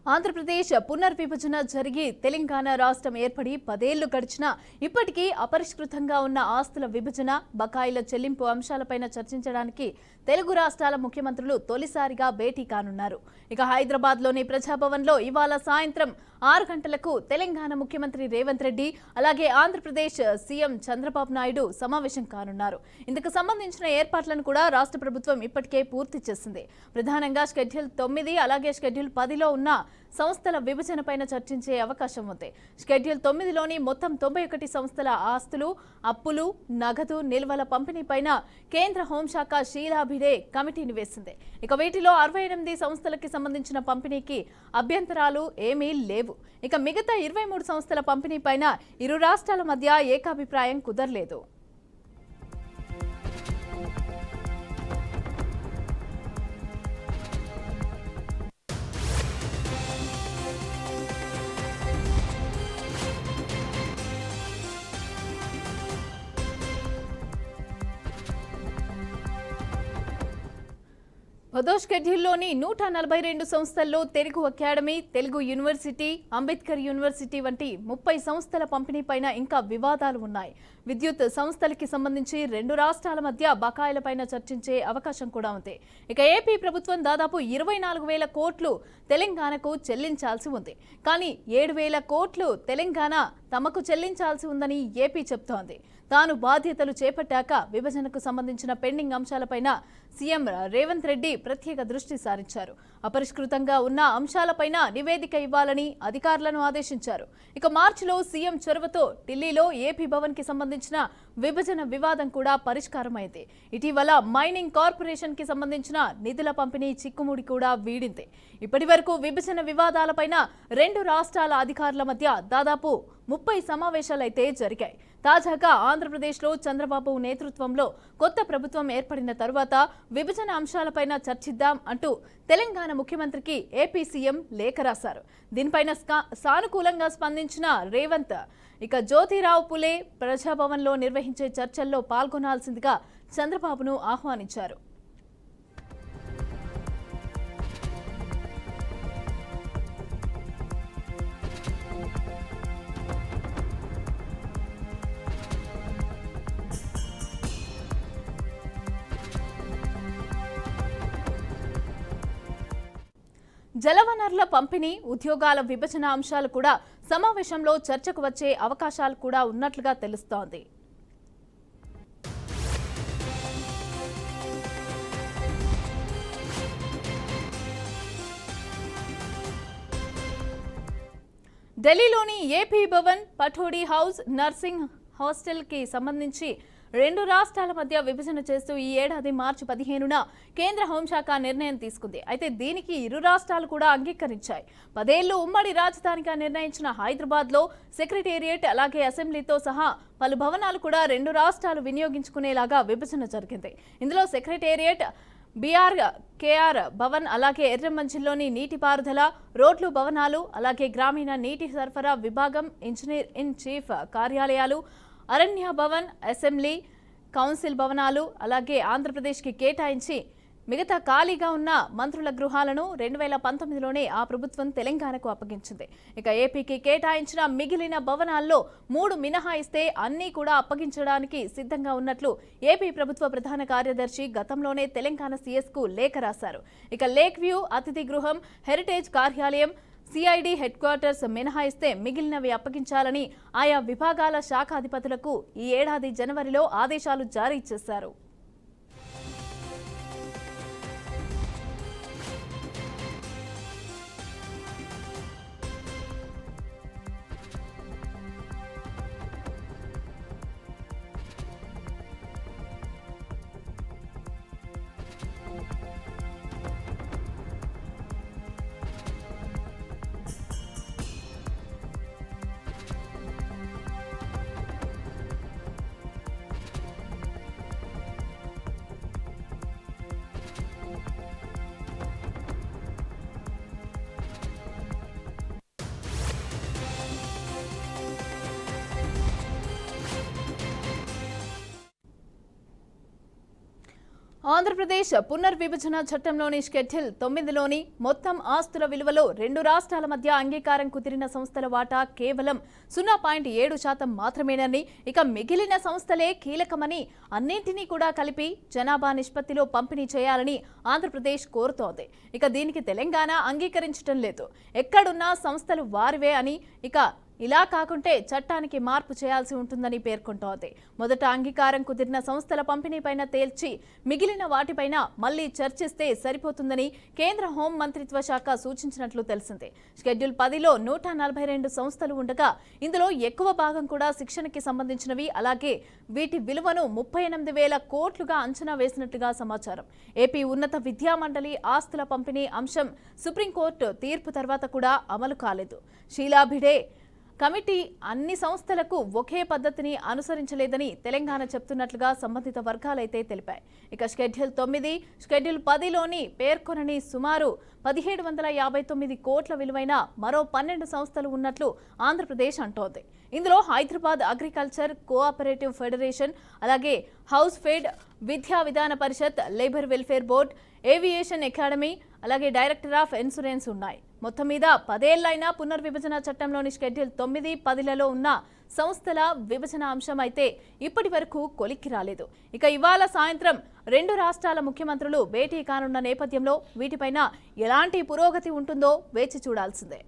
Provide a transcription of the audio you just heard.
ఆంధ్రప్రదేశ్ పునర్విభజన జరిగి తెలంగాణ రాష్ట్రం ఏర్పడి 10 ఏళ్లు గడిచినా ఇప్పటికీ అపరిష్కృతంగా ఉన్న ఆస్తుల విభజన, బకాయిల చెల్లింపు అంశాలపైన చర్చించడానికి తెలుగు రాష్ట్రాల ముఖ్యమంత్రులు తొలిసారిగా భేటీ కానున్నారు. ఇక హైదరాబాద్లోని ప్రజాభవన్లో ఇవాళ సాయంత్రం 6 గంటలకు తెలంగాణ ముఖ్యమంత్రి రేవంత్ రెడ్డి అలాగే ఆంధ్రప్రదేశ్ సీఎం చంద్రబాబు నాయుడు సమావేశం కానున్నారు. ఇందుకు సంబంధించిన ఏర్పాట్లను కూడా రాష్ట్ర ప్రభుత్వం ఇప్పటికే పూర్తి చేసింది. ప్రధానంగా షెడ్యూల్ 9 అలాగే షెడ్యూల్ 10లో ఉన్న సంస్థల విభజనపైన చర్చించే అవకాశం ఉంది. షెడ్యూల్ 9లోని మొత్తం 91 సంస్థల ఆస్తులు, అప్పులు, నగదు నిల్వల పంపిణీపైన కేంద్ర హోంశాఖ షీలా భిడే కమిటీని వేసింది. ఇక వీటిలో 68 సంస్థలకి సంబంధించిన పంపిణీకి అభ్యంతరాలు ఏమీ లేవు. ఇక మిగతా 23 సంస్థల పంపిణీపైన ఇరు రాష్ట్రాల మధ్య ఏకాభిప్రాయం కుదరలేదు. పదో షెడ్యూల్లోని 142 సంస్థల్లో Telugu academy, Telugu university, Ambedkar university వంటి 30 సంస్థల పంపిణీపైన ఇంకా వివాదాలు ఉన్నాయి. విద్యుత్ సంస్థలకి సంబంధించి 2 రాష్ట్రాల మధ్య బకాయిలపైన చర్చించే అవకాశం కూడా ఉంది. ఇక ఏపీ ప్రభుత్వం దాదాపు 24,000 కోట్లు తెలంగాణకు చెల్లించాల్సి ఉంది. కానీ 7,000 కోట్లు తెలంగాణ తమకు చెల్లించాల్సి ఉందని ఏపీ చెబుతోంది. తాను బాధ్యతలు చేపట్టాక విభజనకు సంబంధించిన పెండింగ్ అంశాలపైన సీఎం రేవంత్ రెడ్డి ప్రత్యేక దృష్టి సారించారు. అపరిష్కృతంగా ఉన్న అంశాలపైన నివేదిక ఇవ్వాలని అధికారులను ఆదేశించారు. ఇక మార్చిలో సీఎం చొరవతో ఢిల్లీలో ఏపీ భవన్ కి సంబంధించిన విభజన వివాదం కూడా పరిష్కారమైంది. ఇటీవల మైనింగ్ కార్పొరేషన్ కి సంబంధించిన నిధుల పంపిణీ చిక్కుముడి కూడా వీడింది. ఇప్పటి వరకు విభజన వివాదాలపైన 2 రాష్ట్రాల అధికారుల మధ్య దాదాపు 30 సమావేశాలైతే జరిగాయి. తాజాగా ఆంధ్రప్రదేశ్లో చంద్రబాబు నేతృత్వంలో కొత్త ప్రభుత్వం ఏర్పడిన తరువాత విభజన అంశాలపైన చర్చిద్దాం అంటూ తెలంగాణ ముఖ్యమంత్రికి ఏపీ సీఎం లేఖ రాశారు. దీనిపైన సానుకూలంగా స్పందించిన రేవంత్ ఇక జ్యోతిరావు పులే ప్రజాభవన్లో నిర్వహించే చర్చల్లో పాల్గొనాల్సిందిగా చంద్రబాబును ఆహ్వానించారు. జలవనరుల పంపిణీ, ఉద్యోగాల విభజన అంశాలు కూడా సమావేశంలో చర్చకు వచ్చే అవకాశాలు కూడా ఉన్నట్లుగా తెలుస్తోంది. ఢిల్లీలోని AP Bhavan, Pataudi house, nursing hostel కి సంబంధించి 2 రాష్ట్రాల మధ్య విభజన చేస్తూ ఈ ఏడాది మార్చి 15న కేంద్ర హోంశాఖ నిర్ణయం తీసుకుంది. అయితే దీనికి ఇరు రాష్ట్రాలు కూడా అంగీకరించాయి. 10 ఏళ్లు ఉమ్మడి రాజధానిగా నిర్ణయించిన హైదరాబాద్లో సెక్రటేరియట్ అలాగే అసెంబ్లీతో సహా పలు భవనాలు కూడా 2 రాష్ట్రాలు వినియోగించుకునేలాగా విభజన జరిగింది. ఇందులో సెక్రటేరియట్, కేఆర్ భవన్ అలాగే ఎర్రమంజిల్లోని నీటిపారుదల, రోడ్లు భవనాలు అలాగే గ్రామీణ నీటి సరఫరా విభాగం, ఇంజనీర్ ఇన్ చీఫ్ కార్యాలయాలు, అరణ్య భవన్, అసెంబ్లీ, కౌన్సిల్ భవనాలు అలాగే ఆంధ్రప్రదేశ్కి కేటాయించి మిగతా ఖాళీగా ఉన్న మంత్రుల గృహాలను 2019లోనే ఆ ప్రభుత్వం తెలంగాణకు అప్పగించింది. ఇక ఏపీకి కేటాయించిన మిగిలిన భవనాల్లో 3 మినహాయిస్తే అన్నీ కూడా అప్పగించడానికి సిద్ధంగా ఉన్నట్లు ఏపీ ప్రభుత్వ ప్రధాన కార్యదర్శి గతంలోనే తెలంగాణ సీఎస్కు లేఖ రాశారు. ఇక లేక్ వ్యూ అతిథి గృహం, హెరిటేజ్ కార్యాలయం, సిఐడి హెడ్ క్వార్టర్స్ మినహాయిస్తే మిగిలినవి అప్పగించాలని ఆయా విభాగాల శాఖాధిపతులకు ఈ ఏడాది జనవరిలో ఆదేశాలు జారీ చేశారు. ఆంధ్రప్రదేశ్ పునర్విభజన చట్టంలోని షెడ్యూల్ 9లోని మొత్తం ఆస్తుల విలువలో రెండు రాష్ట్రాల మధ్య అంగీకారం కుదిరిన సంస్థల వాటా కేవలం 0.7% మాత్రమేనని, ఇక మిగిలిన సంస్థలే కీలకమని, అన్నింటినీ కూడా కలిపి జనాభా నిష్పత్తిలో పంపిణీ చేయాలని ఆంధ్రప్రదేశ్ కోరుతోంది. ఇక దీనికి తెలంగాణ అంగీకరించడం లేదు. ఎక్కడున్నా సంస్థలు వారివే అని, ఇక ఇలా కాకుంటే చట్టానికి మార్పు చేయాల్సి ఉంటుందని పేర్కొంటోంది. మొదట అంగీకారం కుదిరిన సంస్థల పంపిణీపైన తేల్చి మిగిలిన వాటిపైన మళ్లీ చర్చిస్తే సరిపోతుందని కేంద్ర హోం మంత్రిత్వ శాఖ సూచించినట్లు తెలిసింది. షెడ్యూల్ 10లో 142 సంస్థలు ఉండగా ఇందులో ఎక్కువ భాగం కూడా శిక్షణకి సంబంధించినవి. అలాగే వీటి విలువను 38,000 కోట్లుగా అంచనా వేసినట్లుగా సమాచారం. ఏపీ ఉన్నత విద్యామండలి ఆస్తుల పంపిణీ అంశం సుప్రీంకోర్టు తీర్పు తర్వాత కూడా అమలు కాలేదు. షీలా భిడే కమిటీ అన్ని సంస్థలకు ఒకే పద్ధతిని అనుసరించలేదని తెలంగాణ చెప్తున్నట్లుగా సంబంధిత వర్గాలైతే తెలిపాయి. ఇక షెడ్యూల్ 9, షెడ్యూల్ 10లోని పేర్కొనని సుమారు 1,759 కోట్ల విలువైన మరో 12 సంస్థలు ఉన్నట్లు ఆంధ్రప్రదేశ్ అంటోంది. ఇందులో హైదరాబాద్ అగ్రికల్చర్ కోఆపరేటివ్ ఫెడరేషన్, అలాగే house fed, Vidya Vidhana Parishad, labour welfare board, aviation academy, అలాగే డైరెక్టర్ ఆఫ్ ఇన్సూరెన్స్ ఉన్నాయి. మొత్తం మీద 10 ఏళ్లైనా పునర్విభజన చట్టంలోని షెడ్యూల్ 9, 10లలో ఉన్న సంస్థల విభజన అంశం అయితే ఇప్పటి వరకు కొలిక్కి రాలేదు. ఇక ఇవాళ సాయంత్రం రెండు రాష్ట్రాల ముఖ్యమంత్రులు భేటీ కానున్న నేపథ్యంలో వీటిపైన ఎలాంటి పురోగతి ఉంటుందో వేచి చూడాల్సిందే.